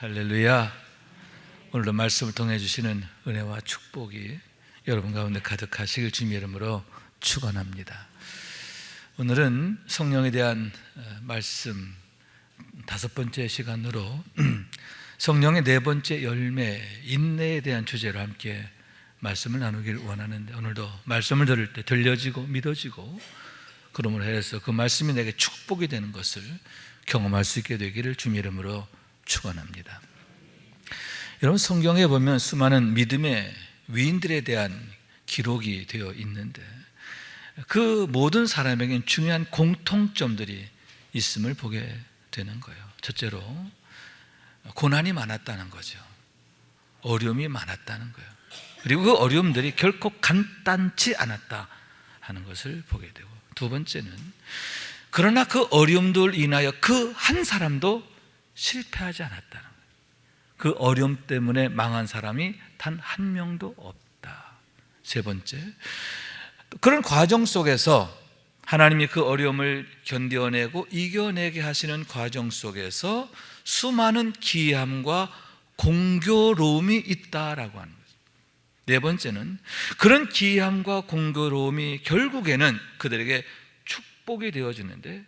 할렐루야. 오늘도 말씀을 통해 주시는 은혜와 축복이 여러분 가운데 가득하시길 주님의 이름으로 축원합니다. 오늘은 성령에 대한 말씀 5번째 시간으로 성령의 4번째 열매 인내에 대한 주제로 함께 말씀을 나누길 원하는데, 오늘도 말씀을 들을 때 들려지고 믿어지고 그러므로 해서 그 말씀이 내게 축복이 되는 것을 경험할 수 있게 되기를 주님의 이름으로 축원합니다. 여러분, 성경에 보면 수많은 믿음의 위인들에 대한 기록이 되어 있는데 그 모든 사람에게는 중요한 공통점들이 있음을 보게 되는 거예요. 첫째로 고난이 많았다는 거죠. 어려움이 많았다는 거예요. 그리고 그 어려움들이 결코 간단치 않았다 하는 것을 보게 되고, 두 번째는 그러나 그 어려움들 인하여 그 한 사람도 실패하지 않았다는 거예요. 그 어려움 때문에 망한 사람이 단 한 명도 없다. 세 번째, 그런 과정 속에서 하나님이 그 어려움을 견뎌내고 이겨내게 하시는 과정 속에서 수많은 기이함과 공교로움이 있다라고 하는 거죠. 네 번째는 그런 기이함과 공교로움이 결국에는 그들에게 축복이 되어주는데,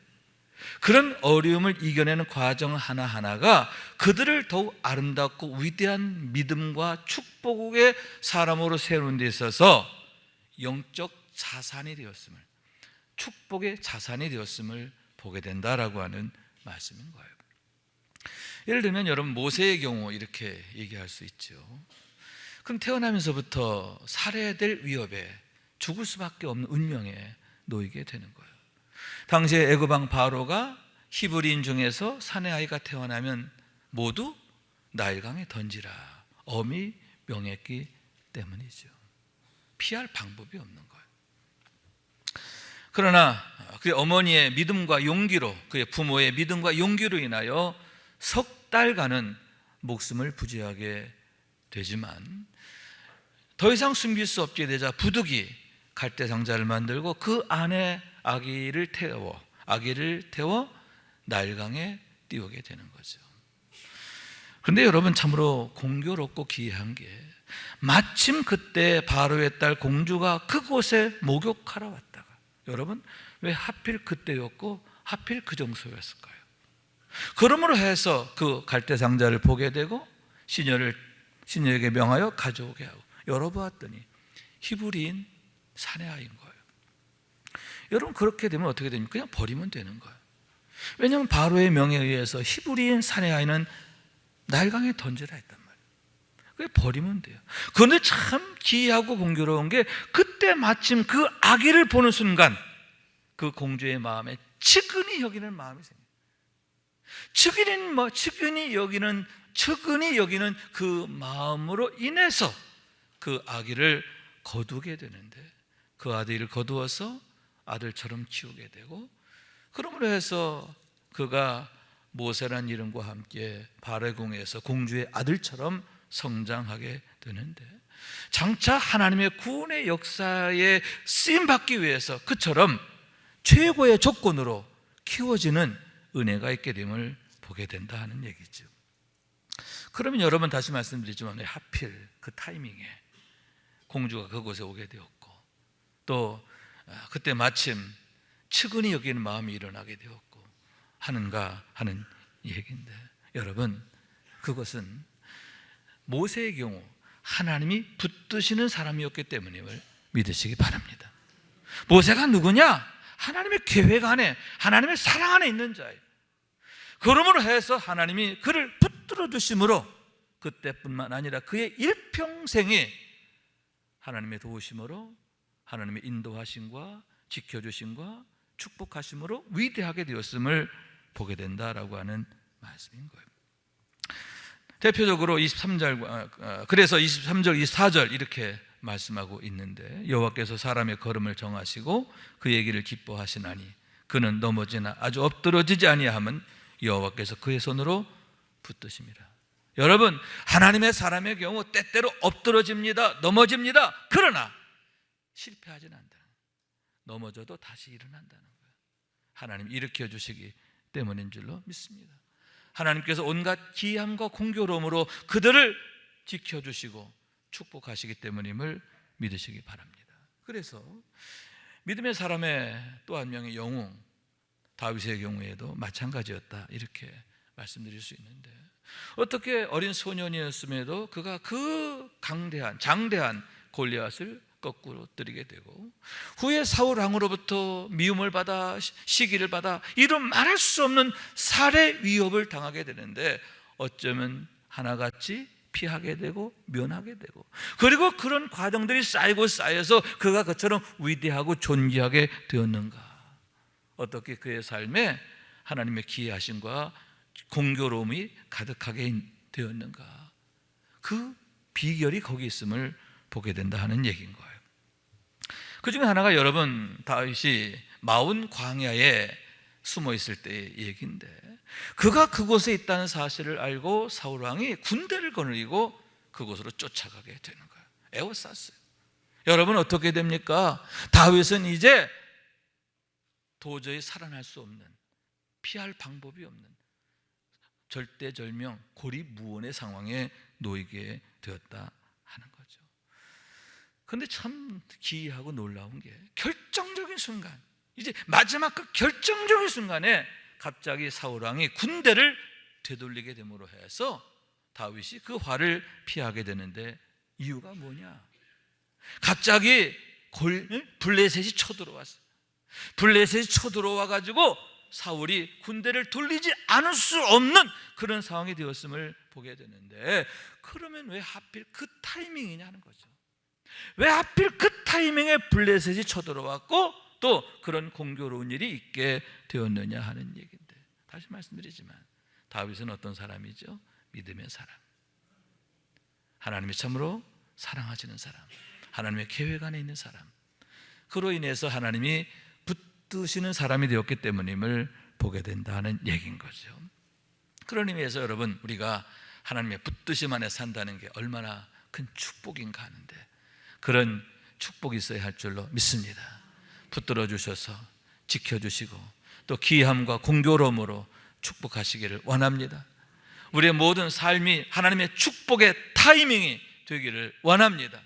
그런 어려움을 이겨내는 과정 하나하나가 그들을 더욱 아름답고 위대한 믿음과 축복의 사람으로 세우는 데 있어서 영적 자산이 되었음을, 축복의 자산이 되었음을 보게 된다라고 하는 말씀인 거예요. 예를 들면 여러분, 모세의 경우 이렇게 얘기할 수 있죠. 그럼 태어나면서부터 살해될 위협에 죽을 수밖에 없는 운명에 놓이게 되는 거예요. 당시에 애굽 왕 바로가 히브리인 중에서 사내 아이가 태어나면 모두 나일강에 던지라, 엄히 명했기 때문이죠. 피할 방법이 없는 거예요. 그러나 그의 어머니의 믿음과 용기로, 그의 부모의 믿음과 용기로 인하여 석 달간은 목숨을 부지하게 되지만 더 이상 숨길 수 없게 되자 부득이 갈대 상자를 만들고 그 안에 아기를 태워 나일강에 띄우게 되는 거죠. 그런데 여러분, 참으로 공교롭고 기이한 게 마침 그때 바로의 딸 공주가 그곳에 목욕하러 왔다가, 여러분, 왜 하필 그때였고 하필 그 장소였을까요? 그러므로 해서 그 갈대 상자를 보게 되고 시녀에게 명하여 가져오게 하고 열어보았더니 히브리인 사내아이인 거예요. 여러분, 그렇게 되면 어떻게 됩니까? 그냥 버리면 되는 거예요. 왜냐하면 바로의 명에 의해서 히브리인 사내아이는 나일강에 던지라 했단 말이에요. 그게 버리면 돼요. 그런데 참 기이하고 공교로운 게 그때 마침 그 아기를 보는 순간 그 공주의 마음에 측은히 여기는 마음이 생겨요. 측은히 여기는 그 마음으로 인해서 그 아기를 거두게 되는데, 그 아들을 거두어서 아들처럼 키우게 되고, 그러므로 해서 그가 모세란 이름과 함께 바로의 궁에서 공주의 아들처럼 성장하게 되는데, 장차 하나님의 구원의 역사에 쓰임받기 위해서 그처럼 최고의 조건으로 키워지는 은혜가 있게 됨을 보게 된다 하는 얘기죠. 그러면 여러분, 다시 말씀드리지만 왜 하필 그 타이밍에 공주가 그곳에 오게 되었고, 또 그때 마침 측은히 여기는 마음이 일어나게 되었고 하는가 하는 얘기인데, 여러분, 그것은 모세의 경우 하나님이 붙드시는 사람이었기 때문임을 믿으시기 바랍니다. 모세가 누구냐? 하나님의 계획 안에, 하나님의 사랑 안에 있는 자예요. 그러므로 해서 하나님이 그를 붙들어 주심으로 그때뿐만 아니라 그의 일평생이 하나님의 도우심으로, 하나님의 인도하심과 지켜주심과 축복하심으로 위대하게 되었음을 보게 된다라고 하는 말씀인 거예요. 대표적으로 23절, 그래서 23절, 24절 이렇게 말씀하고 있는데, 여호와께서 사람의 걸음을 정하시고 그의 길을 기뻐하시나니 그는 넘어지나 아주 엎드러지지 아니하면 여호와께서 그의 손으로 붙드심이라. 여러분, 하나님의 사람의 경우 때때로 엎드러집니다, 넘어집니다. 그러나 실패하지는 않는다. 넘어져도 다시 일어난다는 거예요. 하나님 일으켜 주시기 때문인 줄로 믿습니다. 하나님께서 온갖 기함과 공교로움으로 그들을 지켜주시고 축복하시기 때문임을 믿으시기 바랍니다. 그래서 믿음의 사람의 또 한 명의 영웅 다윗의 경우에도 마찬가지였다, 이렇게 말씀드릴 수 있는데, 어떻게 어린 소년이었음에도 그가 그 장대한 골리앗을 거꾸로 때리게 되고, 후에 사울 왕으로부터 미움을 받아 시기를 받아 이루 말할 수 없는 살해 위협을 당하게 되는데, 어쩌면 하나같이 피하게 되고 면하게 되고, 그리고 그런 과정들이 쌓여서 그가 그처럼 위대하고 존귀하게 되었는가? 어떻게 그의 삶에 하나님의 기이하심과 공교로움이 가득하게 되었는가? 그 비결이 거기 있음을 보게 된다 하는 얘기인 거예요. 그 중에 하나가 여러분, 다윗이 마온 광야에 숨어 있을 때의 얘기인데, 그가 그곳에 있다는 사실을 알고 사울 왕이 군대를 거느리고 그곳으로 쫓아가게 되는 거예요. 에워쌌어요. 여러분, 어떻게 됩니까? 다윗은 이제 도저히 살아날 수 없는, 피할 방법이 없는 절대절명, 고리무원의 상황에 놓이게 되었다 하는 거죠. 그런데 참 기이하고 놀라운 게, 결정적인 순간, 이제 마지막 그 결정적인 순간에 갑자기 사울왕이 군대를 되돌리게 됨으로 해서 다윗이 그 화를 피하게 되는데, 이유가 뭐냐? 갑자기 블레셋이 쳐들어왔어요. 블레셋이 쳐들어와 가지고 사울이 군대를 돌리지 않을 수 없는 그런 상황이 되었음을 보게 되는데, 그러면 왜 하필 그 타이밍이냐는 거죠. 왜 하필 그 타이밍에 블레셋이 쳐들어왔고 또 그런 공교로운 일이 있게 되었느냐 하는 얘기인데, 다시 말씀드리지만 다윗은 어떤 사람이죠? 믿음의 사람, 하나님이 참으로 사랑하시는 사람, 하나님의 계획 안에 있는 사람, 그로 인해서 하나님이 붙드시는 사람이 되었기 때문임을 보게 된다는 얘기인 거죠. 그런 의미에서 여러분, 우리가 하나님의 붙드심 안에 산다는 게 얼마나 큰 축복인가 하는데, 그런 축복이 있어야 할 줄로 믿습니다. 붙들어 주셔서 지켜주시고 또 기이함과 공교로움으로 축복하시기를 원합니다. 우리의 모든 삶이 하나님의 축복의 타이밍이 되기를 원합니다.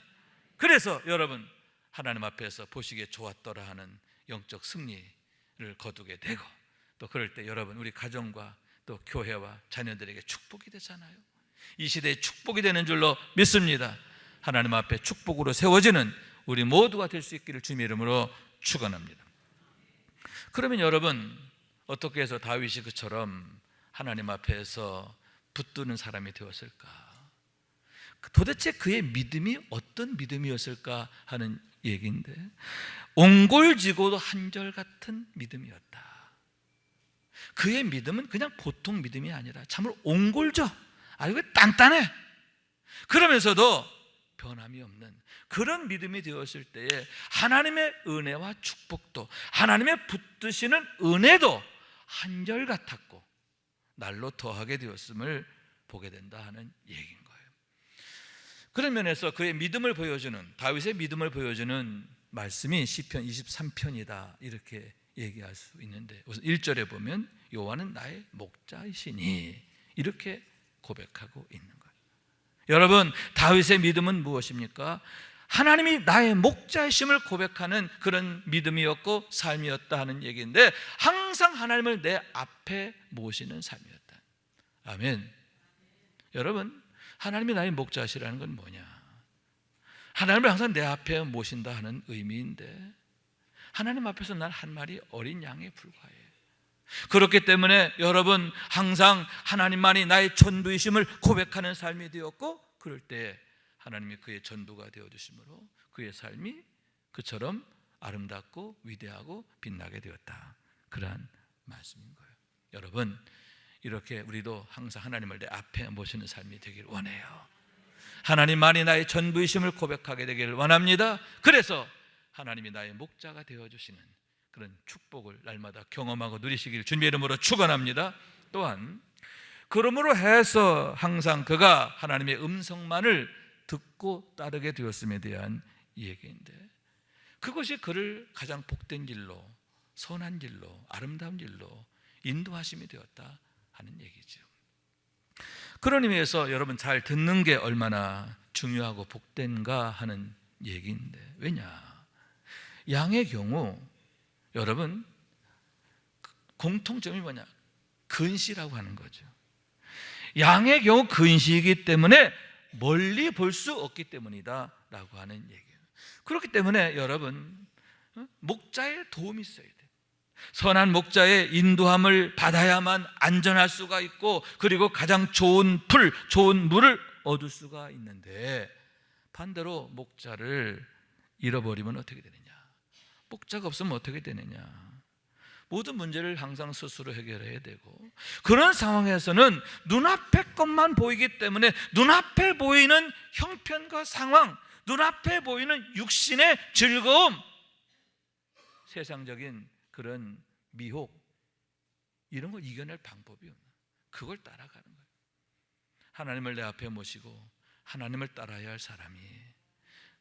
그래서 여러분, 하나님 앞에서 보시기에 좋았더라 하는 영적 승리를 거두게 되고, 또 그럴 때 여러분, 우리 가정과 또 교회와 자녀들에게 축복이 되잖아요. 이 시대에 축복이 되는 줄로 믿습니다. 하나님 앞에 축복으로 세워지는 우리 모두가 될 수 있기를 주님의 이름으로 축원합니다. 그러면 여러분, 어떻게 해서 다윗이 그처럼 하나님 앞에서 붙드는 사람이 되었을까? 도대체 그의 믿음이 어떤 믿음이었을까 하는 얘기인데, 옹골지고도 한결같은 믿음이었다. 그의 믿음은 그냥 보통 믿음이 아니라 참으로 옹골져, 아주 단단해, 그러면서도 변함이 없는 그런 믿음이 되었을 때에 하나님의 은혜와 축복도, 하나님의 붙드시는 은혜도 한결같았고 날로 더하게 되었음을 보게 된다 하는 얘기인 거예요. 그런 면에서 그의 믿음을 보여주는, 다윗의 믿음을 보여주는 말씀이 시편 23편이다 이렇게 얘기할 수 있는데, 우선 1절에 보면 여호와는 나의 목자이시니 이렇게 고백하고 있는 거예요. 여러분, 다윗의 믿음은 무엇입니까? 하나님이 나의 목자이심을 고백하는 그런 믿음이었고 삶이었다 하는 얘기인데, 항상 하나님을 내 앞에 모시는 삶이었다. 아멘. 여러분, 하나님이 나의 목자시라는 건 뭐냐? 하나님을 항상 내 앞에 모신다 하는 의미인데, 하나님 앞에서 난 한 마리 어린 양에 불과해. 그렇기 때문에 여러분, 항상 하나님만이 나의 전부이심을 고백하는 삶이 되었고, 그럴 때 하나님이 그의 전부가 되어주심으로 그의 삶이 그처럼 아름답고 위대하고 빛나게 되었다, 그러한 말씀인 거예요. 여러분, 이렇게 우리도 항상 하나님을 내 앞에 모시는 삶이 되길 원해요. 하나님만이 나의 전부이심을 고백하게 되기를 원합니다. 그래서 하나님이 나의 목자가 되어주시는 그런 축복을 날마다 경험하고 누리시기를 주님의 이름으로 축원합니다. 또한 그러므로 해서 항상 그가 하나님의 음성만을 듣고 따르게 되었음에 대한 얘기인데, 그것이 그를 가장 복된 길로, 선한 길로, 아름다운 길로 인도하심이 되었다 하는 얘기죠. 그런 의미에서 여러분 잘 듣는 게 얼마나 중요하고 복된가 하는 얘기인데, 왜냐? 양의 경우 여러분 공통점이 뭐냐? 근시라고 하는 거죠. 양의 경우 근시이기 때문에 멀리 볼 수 없기 때문이다 라고 하는 얘기예요. 그렇기 때문에 여러분 목자의 도움이 있어야 돼요. 선한 목자의 인도함을 받아야만 안전할 수가 있고, 그리고 가장 좋은 풀, 좋은 물을 얻을 수가 있는데, 반대로 목자를 잃어버리면 어떻게 되느냐? 목자가 없으면 어떻게 되느냐? 모든 문제를 항상 스스로 해결해야 되고, 그런 상황에서는 눈앞의 것만 보이기 때문에 눈앞에 보이는 형편과 상황, 눈앞에 보이는 육신의 즐거움, 세상적인 그런 미혹, 이런 걸 이겨낼 방법이 없는, 그걸 따라가는 거예요. 하나님을 내 앞에 모시고 하나님을 따라야 할 사람이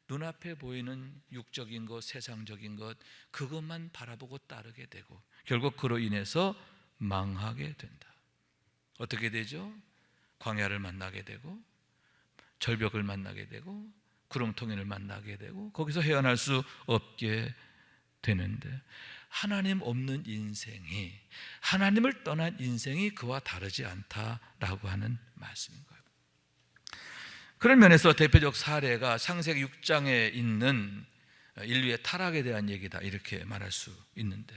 눈앞에 보이는 육적인 것, 세상적인 것, 그것만 바라보고 따르게 되고 결국 그로 인해서 망하게 된다. 어떻게 되죠? 광야를 만나게 되고 절벽을 만나게 되고 구렁텅이를 만나게 되고 거기서 헤어날 수 없게 되는데, 하나님 없는 인생이, 하나님을 떠난 인생이 그와 다르지 않다라고 하는 말씀인 거예요. 그런 면에서 대표적 사례가 창세기 6장에 있는 인류의 타락에 대한 얘기다, 이렇게 말할 수 있는데,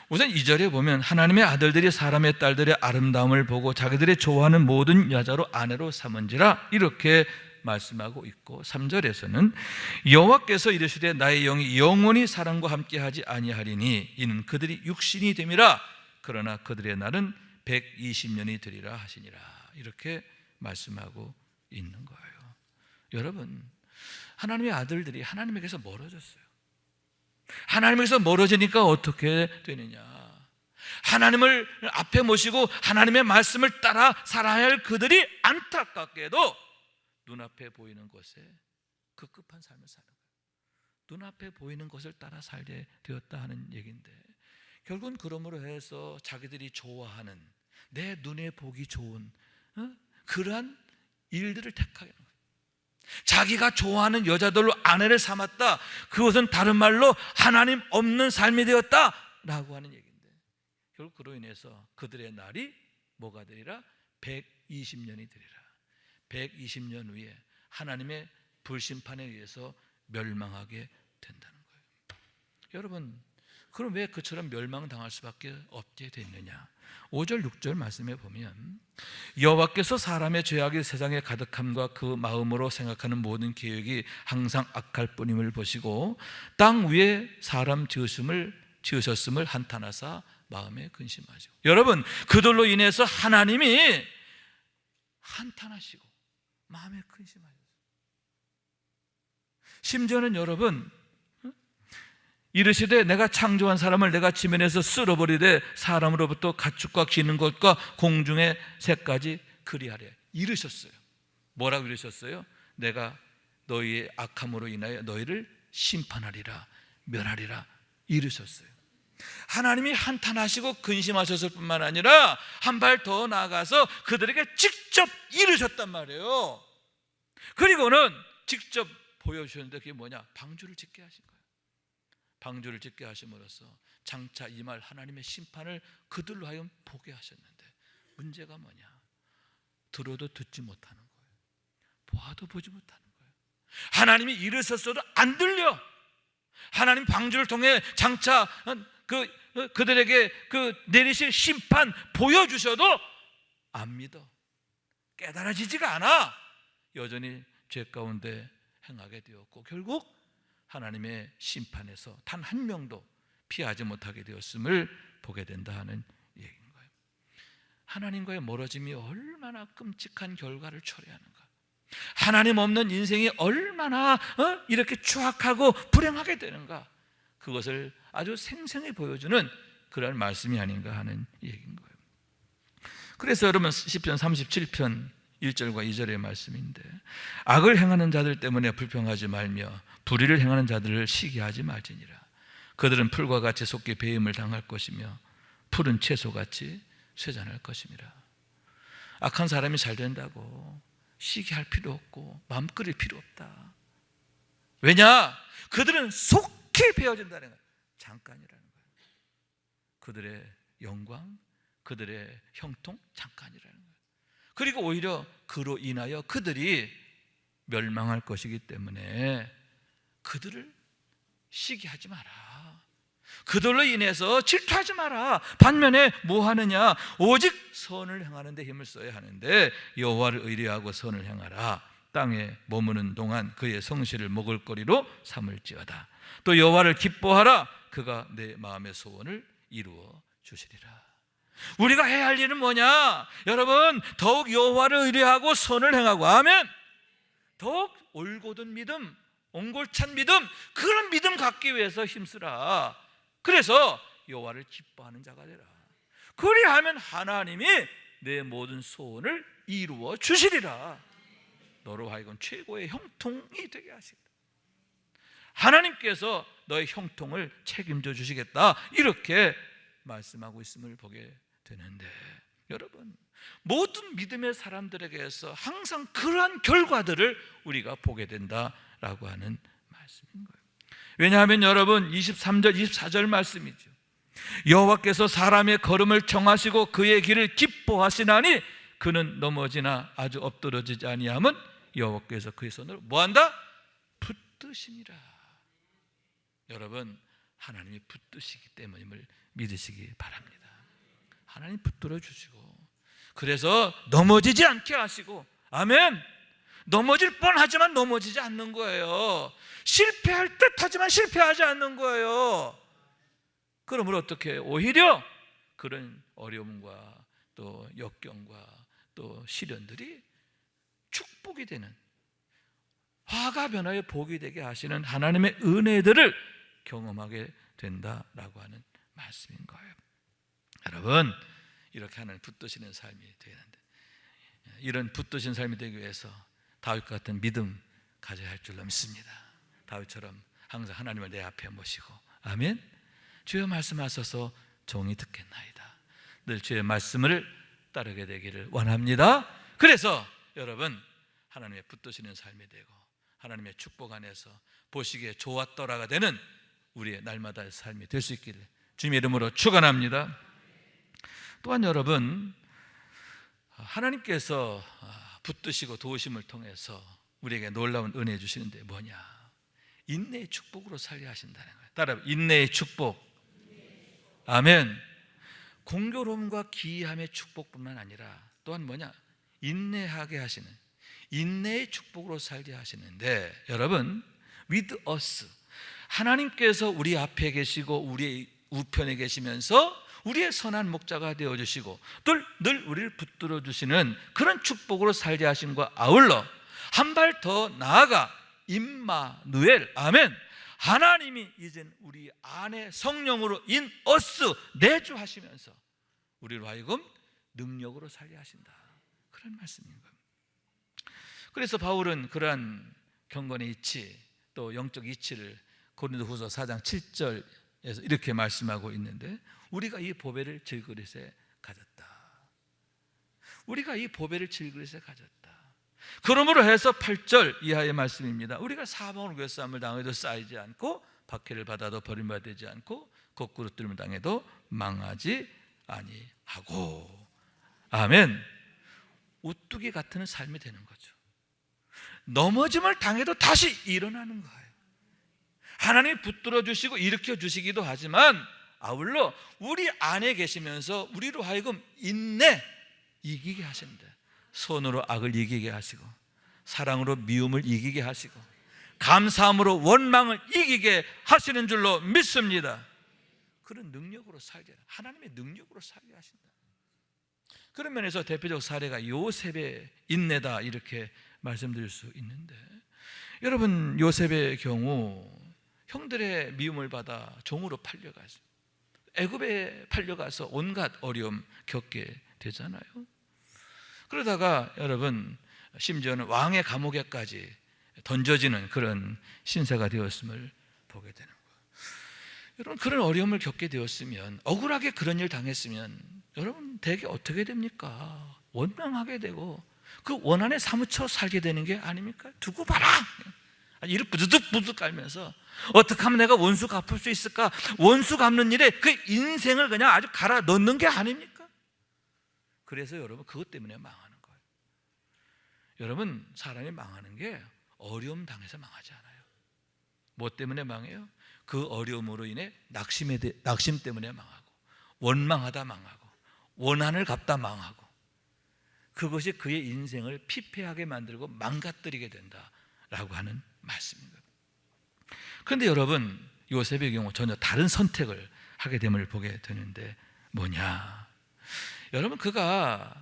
우선 2절에 보면 하나님의 아들들이 사람의 딸들의 아름다움을 보고 자기들이 좋아하는 모든 여자로 아내로 삼은지라, 이렇게 말씀하고 있고, 3절에서는 여호와께서 이르시되 나의 영이 영원히 사람과 함께하지 아니하리니 이는 그들이 육신이 됨이라, 그러나 그들의 날은 120년이 되리라 하시니라, 이렇게 말씀하고 있는 거예요. 여러분, 하나님의 아들들이 하나님에게서 멀어졌어요. 하나님에게서 멀어지니까 어떻게 되느냐? 하나님을 앞에 모시고 하나님의 말씀을 따라 살아야 할 그들이 안타깝게도 눈앞에 보이는 것에 급급한 삶을 사는 거예요. 눈앞에 보이는 것을 따라 살게 되었다 하는 얘기인데, 결국은 그러므로 해서 자기들이 좋아하는, 내 눈에 보기 좋은 그러한 일들을 택하게 하는 거예요. 자기가 좋아하는 여자들로 아내를 삼았다, 그것은 다른 말로 하나님 없는 삶이 되었다 라고 하는 얘기인데, 결국 그로 인해서 그들의 날이 뭐가 되리라? 120년이 되리라. 120년 후에 하나님의 불심판에 의해서 멸망하게 된다는 거예요. 여러분, 그럼 왜 그처럼 멸망당할 수밖에 없게 됐느냐? 5절 6절 말씀에 보면 여호와께서 사람의 죄악이 세상에 가득함과 그 마음으로 생각하는 모든 계획이 항상 악할 뿐임을 보시고 땅 위에 사람 지으셨음을 한탄하사 마음에 근심하죠. 여러분, 그들로 인해서 하나님이 한탄하시고 마음에 근심하셨어요. 심지어는 여러분, 이르시되 내가 창조한 사람을 내가 지면에서 쓸어버리되 사람으로부터 가축과 기는 것과 공중의 새까지 그리하래, 이르셨어요. 뭐라고 이르셨어요? 내가 너희의 악함으로 인하여 너희를 심판하리라, 멸하리라, 이르셨어요. 하나님이 한탄하시고 근심하셨을 뿐만 아니라 한 발 더 나아가서 그들에게 직접 이르셨단 말이에요. 그리고는 직접 보여주셨는데 그게 뭐냐? 방주를 짓게 하신 거예요. 방주를 짓게 하심으로써 장차 임할 하나님의 심판을 그들로 하여금 보게 하셨는데, 문제가 뭐냐? 들어도 듣지 못하는 거예요. 보아도 보지 못하는 거예요. 하나님이 이르셨어도 안 들려. 하나님 방주를 통해 장차 그들에게 내리실 심판 보여주셔도 안 믿어. 깨달아지지가 않아. 여전히 죄 가운데 행하게 되었고 결국 하나님의 심판에서 단 한 명도 피하지 못하게 되었음을 보게 된다 하는 얘기인 거예요. 하나님과의 멀어짐이 얼마나 끔찍한 결과를 초래하는가. 하나님 없는 인생이 얼마나 이렇게 추악하고 불행하게 되는가, 그것을 아주 생생히 보여주는 그런 말씀이 아닌가 하는 얘기인 거예요. 그래서 여러분, 시편 37편 1절과 2절의 말씀인데, 악을 행하는 자들 때문에 불평하지 말며 불의를 행하는 자들을 시기하지 말지니라. 그들은 풀과 같이 속히 배임을 당할 것이며 푸른 채소같이 쇠잔할 것임이라. 악한 사람이 잘 된다고 시기 할 필요 없고 마음 끓일 필요 없다. 왜냐? 그들은 속히 베어진다는 거예요. 잠깐이라는 거예요. 그들의 영광, 그들의 형통 잠깐이라는 거예요. 그리고 오히려 그로 인하여 그들이 멸망할 것이기 때문에 그들을 시기하지 마라. 그들로 인해서 질투하지 마라. 반면에 뭐 하느냐? 오직 선을 행하는 데 힘을 써야 하는데 여호와를 의뢰하고 선을 행하라. 땅에 머무는 동안 그의 성실을 먹을거리로 삼을지어다. 또 여호와를 기뻐하라. 그가 내 마음의 소원을 이루어 주시리라. 우리가 해야 할 일은 뭐냐? 여러분, 더욱 여호와를 의뢰하고 선을 행하고, 아멘. 더욱 올곧은 믿음, 옹골찬 믿음, 그런 믿음 갖기 위해서 힘쓰라. 그래서 여호와를 기뻐하는 자가 되라. 그리하면 하나님이 내 모든 소원을 이루어 주시리라. 너로 하여금 최고의 형통이 되게 하시겠다. 하나님께서 너의 형통을 책임져 주시겠다, 이렇게 말씀하고 있음을 보게 되는데, 여러분, 모든 믿음의 사람들에게서 항상 그러한 결과들을 우리가 보게 된다라고 하는 말씀인 거예요. 왜냐하면 여러분, 23절 24절 말씀이죠. 여호와께서 사람의 걸음을 정하시고 그의 길을 기뻐하시나니 그는 넘어지나 아주 엎드러지지 아니함은 여호와께서 그의 손으로 뭐한다? 붙드심이라. 여러분, 하나님이 붙드시기 때문임을 믿으시기 바랍니다. 하나님 붙들어 주시고, 그래서 넘어지지 않게 하시고, 아멘. 넘어질 뻔하지만 넘어지지 않는 거예요. 실패할 듯하지만 실패하지 않는 거예요. 그러므로 어떻게 해요? 오히려 그런 어려움과 또 역경과 또 시련들이 축복이 되는, 화가 변하여 복이 되게 하시는 하나님의 은혜들을 경험하게 된다라고 하는 말씀인 거예요. 여러분, 이렇게 하나님 붙드시는 삶이 되어야 하는데, 이런 붙드신 삶이 되기 위해서 다윗 같은 믿음 가져야 할 줄로 믿습니다. 다윗처럼 항상 하나님을 내 앞에 모시고, 아멘. 주의 말씀하셔서 종이 듣겠나이다. 늘 주의 말씀을 따르게 되기를 원합니다. 그래서 여러분, 하나님의 붙드시는 삶이 되고 하나님의 축복 안에서 보시기에 좋았더라가 되는 우리의 날마다의 삶이 될 수 있기를 주님의 이름으로 축원합니다. 또한 여러분, 하나님께서 붙드시고 도우심을 통해서 우리에게 놀라운 은혜 주시는데 뭐냐? 인내의 축복으로 살게 하신다는 거예요. 따라, 인내의 축복. 아멘. 공교로움과 기이함의 축복뿐만 아니라 또한 뭐냐? 인내하게 하시는, 인내의 축복으로 살게 하시는데, 여러분, with us, 하나님께서 우리 앞에 계시고 우리의 우편에 계시면서 우리의 선한 목자가 되어주시고 늘 우리를 붙들어 주시는 그런 축복으로 살게 하심과 아울러 한 발 더 나아가 임마누엘, 아멘, 하나님이 이젠 우리 안에 성령으로 인 어스 내주하시면서 우리로 하여금 능력으로 살게 하신다, 그런 말씀인 거예요. 그래서 바울은 그러한 경건의 이치, 또 영적 이치를 고린도후서 4장 7절에서 이렇게 말씀하고 있는데, 우리가 이 보배를 질그릇에 가졌다. 우리가 이 보배를 질그릇에 가졌다. 그러므로 해서 8절 이하의 말씀입니다. 우리가 사방으로 괴싸움을 당해도 쌓이지 않고 박해를 받아도 버림받지 않고 거꾸로 뚫림을 당해도 망하지 아니하고, 아멘. 우뚝이 같은 삶이 되는 거죠. 넘어짐을 당해도 다시 일어나는 거예요. 하나님이 붙들어 주시고 일으켜 주시기도 하지만 아울러 우리 안에 계시면서 우리로 하여금 인내, 이기게 하신다. 손으로 악을 이기게 하시고 사랑으로 미움을 이기게 하시고 감사함으로 원망을 이기게 하시는 줄로 믿습니다. 그런 능력으로 살게, 하나님의 능력으로 살게 하신다. 그런 면에서 대표적 사례가 요셉의 인내다, 이렇게 말씀드릴 수 있는데, 여러분, 요셉의 경우 형들의 미움을 받아 종으로 팔려가서 애굽에 팔려가서 온갖 어려움 겪게 되잖아요. 그러다가 여러분, 심지어는 왕의 감옥에까지 던져지는 그런 신세가 되었음을 보게 되는 거예요. 여러분, 그런 어려움을 겪게 되었으면, 억울하게 그런 일 당했으면 여러분 대개 어떻게 됩니까? 원망하게 되고 그 원한에 사무쳐 살게 되는 게 아닙니까? 두고 봐라! 이를 부두둑부두둑 깔면서 어떻게 하면 내가 원수 갚을 수 있을까? 원수 갚는 일에 그 인생을 그냥 아주 갈아 넣는 게 아닙니까? 그래서 여러분 그것 때문에 망하는 거예요. 여러분 사람이 망하는 게 어려움 당해서 망하지 않아요. 뭐 때문에 망해요? 그 어려움으로 인해 낙심 때문에 망하고, 원망하다 망하고, 원한을 갚다 망하고, 그것이 그의 인생을 피폐하게 만들고 망가뜨리게 된다라고 하는 말씀입니다. 그런데 여러분 요셉의 경우 전혀 다른 선택을 하게 됨을 보게 되는데 뭐냐? 여러분 그가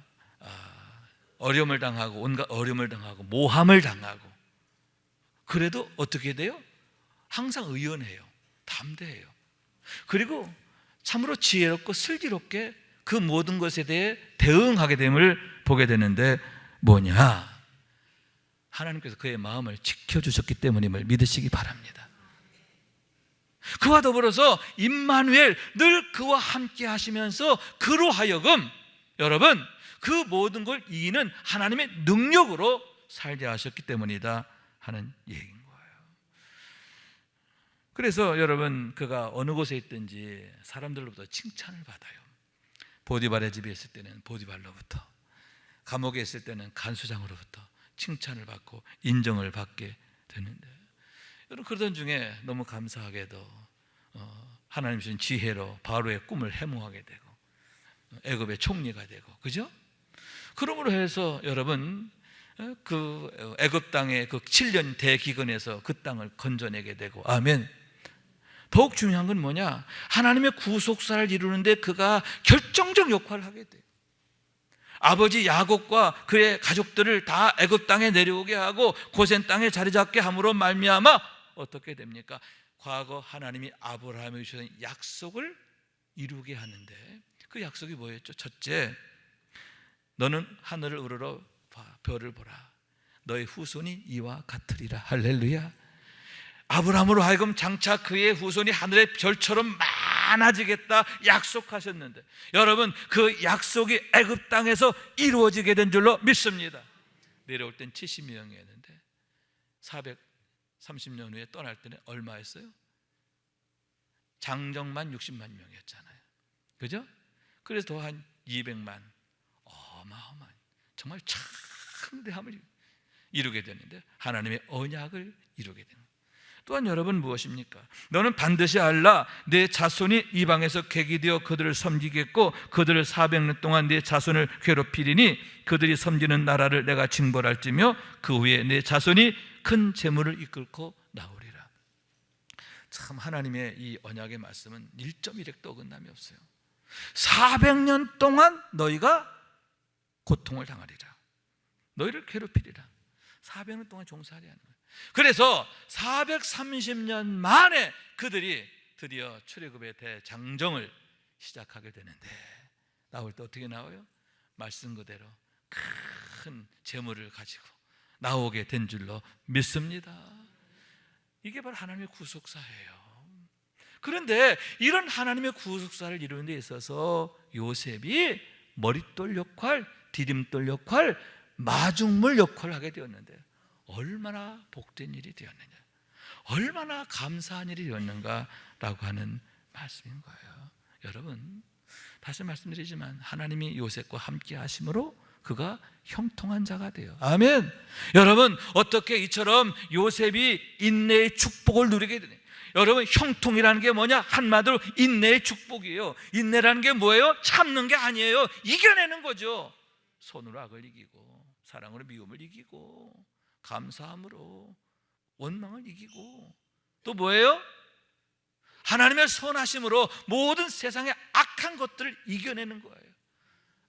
어려움을 당하고 온갖 어려움을 당하고 모함을 당하고 그래도 어떻게 돼요? 항상 의연해요. 담대해요. 그리고 참으로 지혜롭고 슬기롭게 그 모든 것에 대해 대응하게 됨을 보게 되는데 뭐냐? 하나님께서 그의 마음을 지켜주셨기 때문임을 믿으시기 바랍니다. 그와 더불어서 임마누엘, 늘 그와 함께 하시면서 그로 하여금 여러분 그 모든 걸 이기는 하나님의 능력으로 살게 하셨기 때문이다 하는 얘기인 거예요. 그래서 여러분 그가 어느 곳에 있든지 사람들로부터 칭찬을 받아요. 보디발의 집에 있을 때는 보디발로부터, 감옥에 있을 때는 간수장으로부터 칭찬을 받고 인정을 받게 되는데, 여러분 그러던 중에 너무 감사하게도 하나님 주신 지혜로 바로의 꿈을 해몽하게 되고 애굽의 총리가 되고, 그죠? 그러므로 해서 여러분 그 애굽 땅의 그 7년 대기근에서 그 땅을 건져내게 되고, 아멘. 더욱 중요한 건 뭐냐? 하나님의 구속사를 이루는데 그가 결정적 역할을 하게 돼요. 아버지 야곱과 그의 가족들을 다 애굽 땅에 내려오게 하고 고센 땅에 자리 잡게 함으로 말미암아 어떻게 됩니까? 과거 하나님이 아브라함에게 주신 약속을 이루게 하는데, 그 약속이 뭐였죠? 첫째, 너는 하늘을 우러러 별을 보라. 너의 후손이 이와 같으리라. 할렐루야. 아브라함으로 하여금 장차 그의 후손이 하늘의 별처럼 많아지겠다 약속하셨는데, 여러분 그 약속이 애굽 땅에서 이루어지게 된 줄로 믿습니다. 내려올 땐 70명이었는데 430년 후에 떠날 때는 얼마였어요? 장정만 60만 명이었잖아요. 그죠? 그래서 더 한 200만, 어마어마한 정말 창대함을 이루게 되는데 하나님의 언약을 이루게 되는. 또한 여러분 무엇입니까? 너는 반드시 알라. 내 자손이 이방에서 객이 되어 그들을 섬기겠고 그들을 400년 동안 내 자손을 괴롭히리니 그들이 섬기는 나라를 내가 징벌할지며 그 후에 내 자손이 큰 재물을 이끌고 나오리라. 참 하나님의 이 언약의 말씀은 1.1획도 어긋남이 없어요. 400년 동안 너희가 고통을 당하리라. 너희를 괴롭히리라. 400년 동안 종살이 하는 거예요. 그래서 430년 만에 그들이 드디어 출애굽의 대장정을 시작하게 되는데, 나올 때 어떻게 나와요? 말씀 그대로 큰 재물을 가지고 나오게 된 줄로 믿습니다. 이게 바로 하나님의 구속사예요. 그런데 이런 하나님의 구속사를 이루는 데 있어서 요셉이 머릿돌 역할, 디딤돌 역할, 마중물 역할을 하게 되었는데 얼마나 복된 일이 되었느냐, 얼마나 감사한 일이 되었는가라고 하는 말씀인 거예요. 여러분 다시 말씀드리지만 하나님이 요셉과 함께 하심으로 그가 형통한 자가 돼요. 아멘. 여러분 어떻게 이처럼 요셉이 인내의 축복을 누리게 되냐? 여러분 형통이라는 게 뭐냐? 한마디로 인내의 축복이에요. 인내라는 게 뭐예요? 참는 게 아니에요. 이겨내는 거죠. 손으로 악을 이기고 사랑으로 미움을 이기고 감사함으로 원망을 이기고, 또 뭐예요? 하나님의 선하심으로 모든 세상의 악한 것들을 이겨내는 거예요.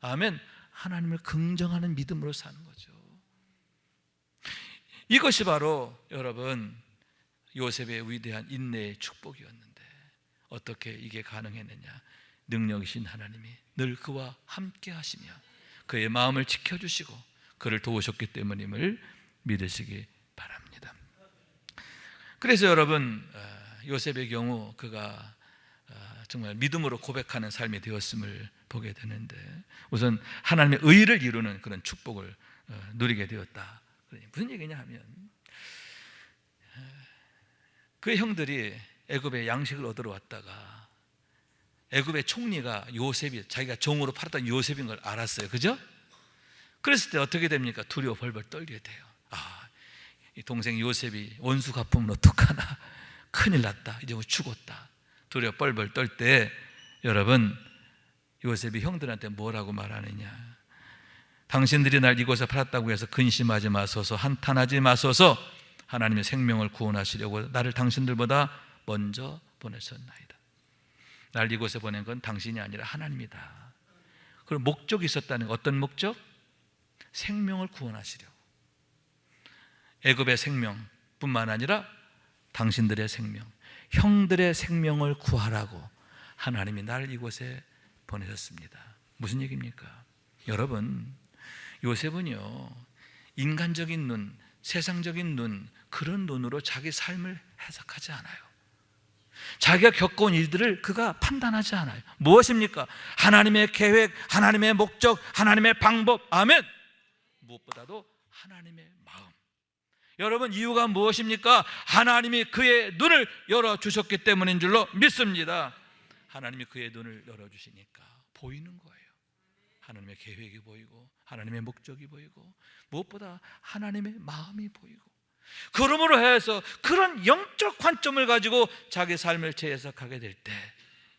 아멘. 하나님을 긍정하는 믿음으로 사는 거죠. 이것이 바로 여러분 요셉의 위대한 인내의 축복이었는데 어떻게 이게 가능했느냐? 능력이신 하나님이 늘 그와 함께 하시며 그의 마음을 지켜주시고 그를 도우셨기 때문임을 믿으시기 바랍니다. 그래서 여러분 요셉의 경우 그가 정말 믿음으로 고백하는 삶이 되었음을 보게 되는데, 우선 하나님의 의를 이루는 그런 축복을 누리게 되었다. 무슨 얘기냐 하면, 그 형들이 애굽에 양식을 얻으러 왔다가 애굽의 총리가 요셉이, 자기가 종으로 팔았던 요셉인 걸 알았어요. 그죠? 그랬을 때 어떻게 됩니까? 두려워 벌벌 떨게 돼요. 이 동생 요셉이 원수 갚으면 어떡하나, 큰일 났다, 이제 죽었다, 두려워 벌벌 떨 때, 여러분, 요셉이 형들한테 뭐라고 말하느냐? 당신들이 날 이곳에 팔았다고 해서 근심하지 마소서, 한탄하지 마소서. 하나님의 생명을 구원하시려고 나를 당신들보다 먼저 보내셨나이다. 날 이곳에 보낸 건 당신이 아니라 하나님이다. 그리고 목적이 있었다는 거, 어떤 목적? 생명을 구원하시려고. 애굽의 생명뿐만 아니라 당신들의 생명, 형들의 생명을 구하라고 하나님이 나를 이곳에 보내셨습니다. 무슨 얘기입니까? 여러분, 요셉은요, 인간적인 눈, 세상적인 눈, 그런 눈으로 자기 삶을 해석하지 않아요. 자기가 겪어온 일들을 그가 판단하지 않아요. 무엇입니까? 하나님의 계획, 하나님의 목적, 하나님의 방법. 아멘. 무엇보다도 하나님의 마음. 여러분, 이유가 무엇입니까? 하나님이 그의 눈을 열어주셨기 때문인 줄로 믿습니다. 하나님이 그의 눈을 열어주시니까 보이는 거예요. 하나님의 계획이 보이고, 하나님의 목적이 보이고, 무엇보다 하나님의 마음이 보이고, 그러므로 해서 그런 영적 관점을 가지고 자기 삶을 재해석하게 될 때,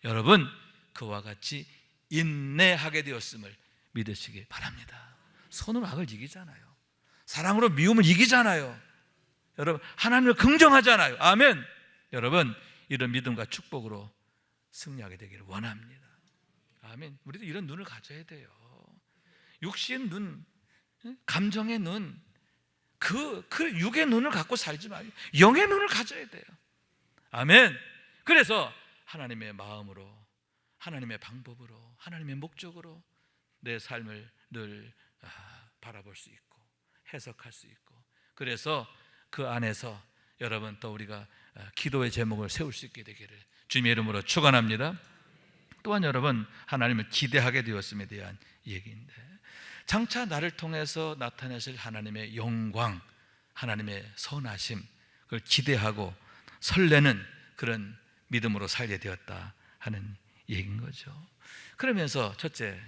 여러분, 그와 같이 인내하게 되었음을 믿으시기 바랍니다. 선으로 악을 이기잖아요. 사랑으로 미움을 이기잖아요. 여러분, 하나님을 긍정하잖아요. 아멘. 여러분, 이런 믿음과 축복으로 승리하게 되기를 원합니다. 아멘. 우리도 이런 눈을 가져야 돼요. 육신 눈, 감정의 눈, 그 육의 눈을 갖고 살지 말고 영의 눈을 가져야 돼요. 아멘. 그래서 하나님의 마음으로, 하나님의 방법으로, 하나님의 목적으로 내 삶을 늘 바라볼 수 있고 해석할 수 있고, 그래서 그 안에서 여러분 또 우리가 기도의 제목을 세울 수 있게 되기를 주님의 이름으로 축원합니다. 또한 여러분, 하나님을 기대하게 되었음에 대한 얘기인데, 장차 나를 통해서 나타내실 하나님의 영광, 하나님의 선하심, 그걸 기대하고 설레는 그런 믿음으로 살게 되었다 하는 얘기인 거죠. 그러면서 첫째,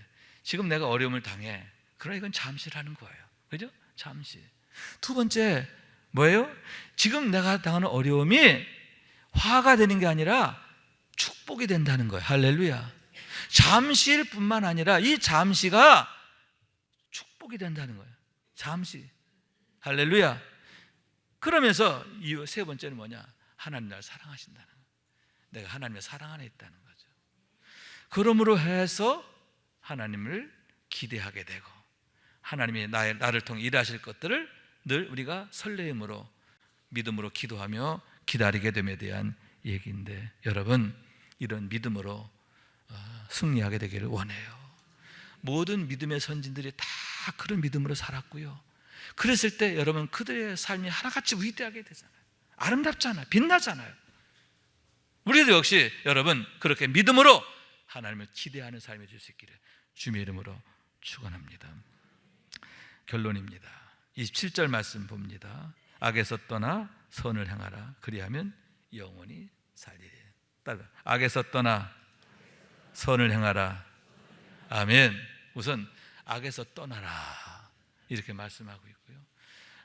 지금 내가 어려움을 당해. 그러나 이건 잠시라는 거예요. 그죠? 잠시. 두 번째, 뭐예요? 지금 내가 당하는 어려움이 화가 되는 게 아니라 축복이 된다는 거예요. 할렐루야. 잠시일 뿐만 아니라 이 잠시가 축복이 된다는 거예요. 잠시. 할렐루야. 그러면서 이 세 번째는 뭐냐? 하나님 나를 사랑하신다는 거예요. 내가 하나님의 사랑 안에 있다는 거죠. 그러므로 해서 하나님을 기대하게 되고, 하나님이 나를 통해 일하실 것들을 늘 우리가 설레임으로, 믿음으로 기도하며 기다리게 됨에 대한 얘기인데, 여러분, 이런 믿음으로 승리하게 되기를 원해요. 모든 믿음의 선진들이 다 그런 믿음으로 살았고요. 그랬을 때 여러분, 그들의 삶이 하나같이 위대하게 되잖아요. 아름답잖아요. 빛나잖아요. 우리도 역시 여러분 그렇게 믿음으로 하나님을 기대하는 삶이 될 수 있기를 주님의 이름으로 축원합니다. 결론입니다. 27절 말씀 봅니다. 악에서 떠나 선을 행하라. 그리하면 영원히 살리리. 악에서 떠나 선을 행하라. 아멘. 우선 악에서 떠나라 이렇게 말씀하고 있고요.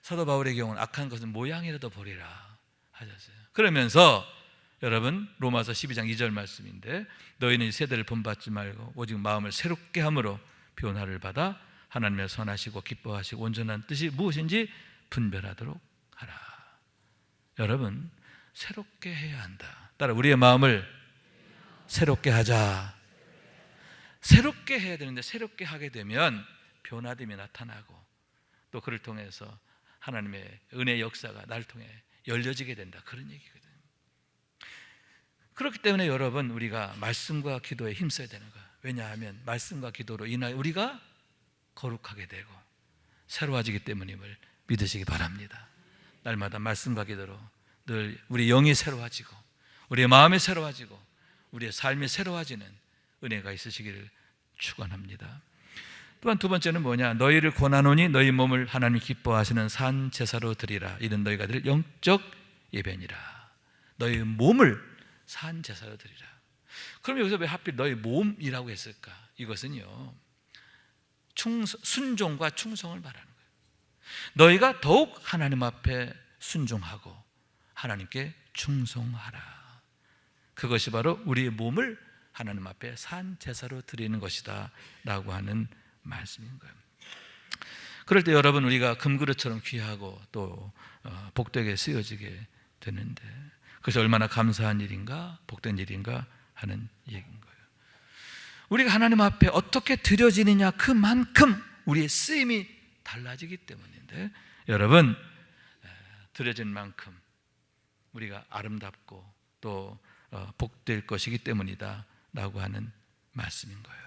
사도 바울의 경우는 악한 것은 모양이라도 버리라 하셨어요. 그러면서 여러분, 로마서 12장 2절 말씀인데, 너희는 이 세대를 본받지 말고 오직 마음을 새롭게 함으로 변화를 받아 하나님의 선하시고 기뻐하시고 온전한 뜻이 무엇인지 분별하도록 하라. 여러분, 새롭게 해야 한다. 따라 우리의 마음을 새롭게 하자. 새롭게 해야 되는데, 새롭게 하게 되면 변화됨이 나타나고, 또 그를 통해서 하나님의 은혜의 역사가 나를 통해 열려지게 된다, 그런 얘기거든요. 그렇기 때문에 여러분, 우리가 말씀과 기도에 힘써야 되는 거예요. 왜냐하면 말씀과 기도로 인하여 우리가 거룩하게 되고 새로워지기 때문임을 믿으시기 바랍니다. 날마다 말씀과 기도로 늘 우리 영이 새로워지고 우리의 마음이 새로워지고 우리의 삶이 새로워지는 은혜가 있으시기를 축원합니다. 또한 두 번째는 뭐냐? 너희를 권하노니 너희 몸을 하나님이 기뻐하시는 산 제사로 드리라. 이는 너희가 드릴 영적 예배니라. 너희 몸을 산 제사로 드리라. 그럼 여기서 왜 하필 너희 몸이라고 했을까? 이것은요, 순종과 충성을 말하는 거예요. 너희가 더욱 하나님 앞에 순종하고 하나님께 충성하라. 그것이 바로 우리의 몸을 하나님 앞에 산 제사로 드리는 것이다 라고 하는 말씀인 거예요. 그럴 때 여러분, 우리가 금그릇처럼 귀하고 또 복되게 쓰여지게 되는데, 그것이 얼마나 감사한 일인가, 복된 일인가 하는 얘기인 거예요. 우리가 하나님 앞에 어떻게 드려지느냐, 그만큼 우리의 쓰임이 달라지기 때문인데, 여러분, 드려진 만큼 우리가 아름답고 또 복될 것이기 때문이다 라고 하는 말씀인 거예요.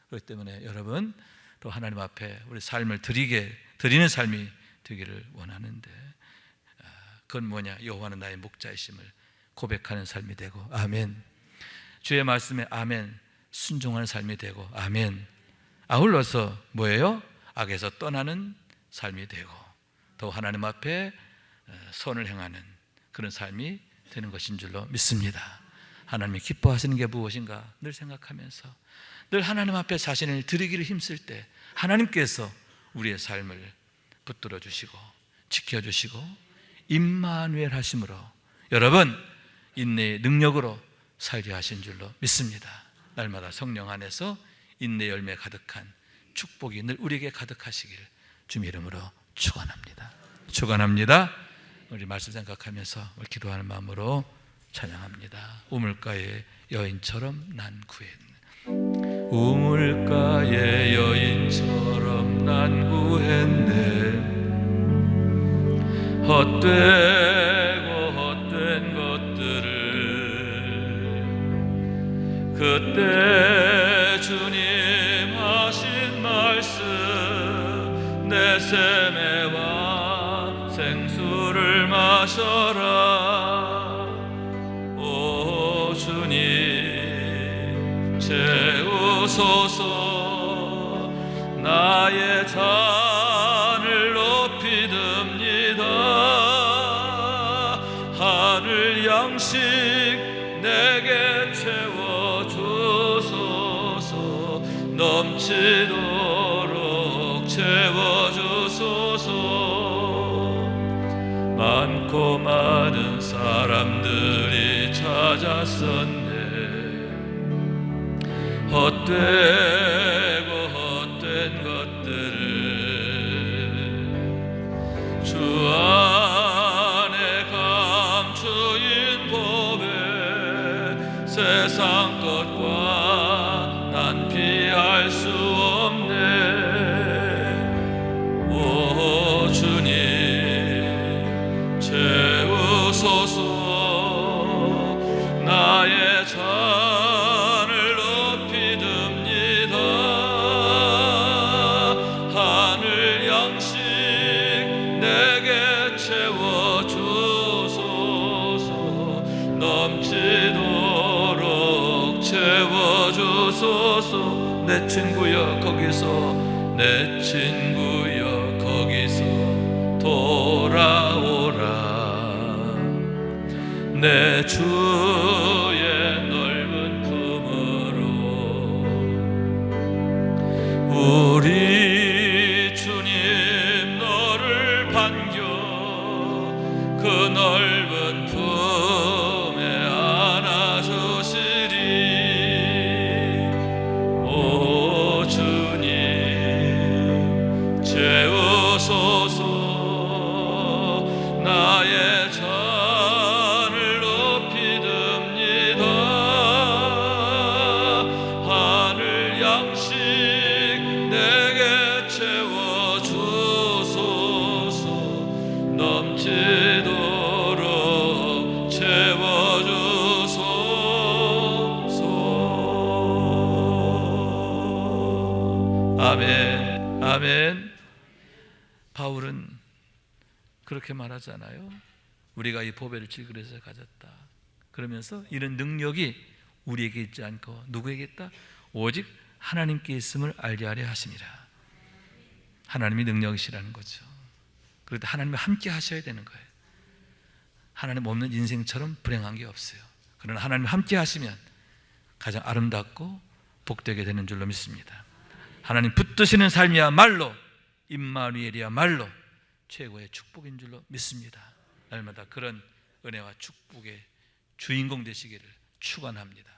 그렇기 때문에 여러분, 또 하나님 앞에 우리 삶을 드리는 삶이 되기를 원하는데, 그건 뭐냐? 여호와는 나의 목자이심을 고백하는 삶이 되고, 아멘. 주의 말씀에 아멘, 순종하는 삶이 되고, 아멘. 아울러서 뭐예요? 악에서 떠나는 삶이 되고, 또 하나님 앞에 선을 행하는 그런 삶이 되는 것인 줄로 믿습니다. 하나님이 기뻐하시는 게 무엇인가 늘 생각하면서, 늘 하나님 앞에 자신을 드리기를 힘쓸 때 하나님께서 우리의 삶을 붙들어 주시고 지켜주시고 임마누엘 하심으로 여러분, 인내의 능력으로 살게 하신 줄로 믿습니다. 날마다 성령 안에서 인내 열매 가득한 축복이 늘 우리에게 가득하시길 주님의 이름으로 축원합니다. 축원합니다. 우리 말씀 생각하면서 기도하는 마음으로 찬양합니다. 우물가의 여인처럼 난 구했네. 우물가의 여인처럼 난 구했네. 헛된 것들을 그때 주님 하신 말씀, 내 세매와 생수를 마셔라. 오 주님 채우소서. 나의 잔을 높이 듭니다. 하늘 양식 내게 채워주소서. 넘치도록 채워주소서. 많고 많은 사람들이 찾았었네. 헛되고 헛된 것들을 주 안에 감추인 법에 세상 것과 난 비할 수 없네. 오 주님 채우소서. 나의 잔을 높이 듭니다. 하늘 양식 내게 채워주소서. 넘치도록 채워주소서. 내 친구여 거기서, 내 친구여 거기서 돌아오라. 내 주의 넓은 품으로 우리 주님 너를 반겨 그 넓은 품에 안아주시리. 오 주님 채우소서. 나의 잔을 높이 듭니다. 하늘 양식 내게 채워주소서. 넘치도록 채워주소서. 아멘. 아멘. 바울은 그렇게 말하잖아요. 우리가 이 보배를 질그릇에 가졌다. 그러면서 이런 능력이 우리에게 있지 않고 누구에게 있다? 오직 하나님께 있음을 알게 하려 하심이라. 하나님이 능력이시라는 거죠. 그런데 하나님과 함께 하셔야 되는 거예요. 하나님 없는 인생처럼 불행한 게 없어요. 그러나 하나님과 함께 하시면 가장 아름답고 복되게 되는 줄로 믿습니다. 하나님 붙드시는 삶이야말로 임마누엘이야말로 최고의 축복인 줄로 믿습니다. 날마다 그런 은혜와 축복의 주인공 되시기를 축원합니다.